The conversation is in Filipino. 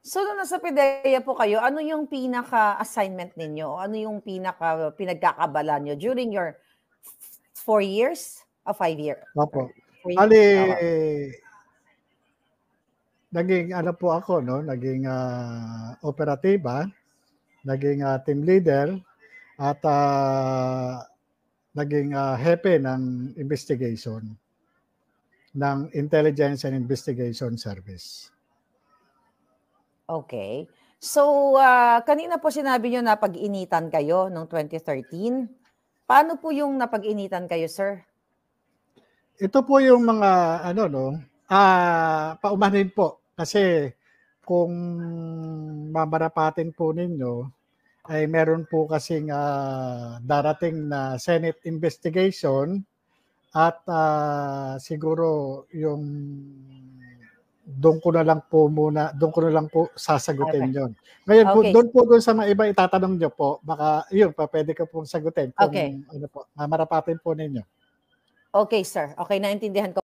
So, nung nasa PIDEA po kayo, ano yung pinaka-assignment ninyo o ano yung pinagkakaabalahan niyo during your 4 years o 5 year? Opo. 4 years, Bale, oo. naging ano po ako 'no, naging, operatiba, naging, team leader at, naging, hepe ng investigation ng Intelligence and Investigation Service. Okay. So, kanina po sinabi niyo napag-initan kayo noong 2013. Paano po yung napag-initan kayo, sir? Ito po yung mga ano 'no, paumanhin po. Kasi kung mamarapatin po ninyo ay meron po kasing, darating na Senate investigation at, siguro yung do'n ko na lang po sasagutin Okay. yon. Ngayon po Okay. do'n sa mga iba itatanong niyo po baka yun pupuwede ko pong sagutin kung Okay. ano po, mamarapatin po ninyo. Okay, sir. Okay, naintindihan ko.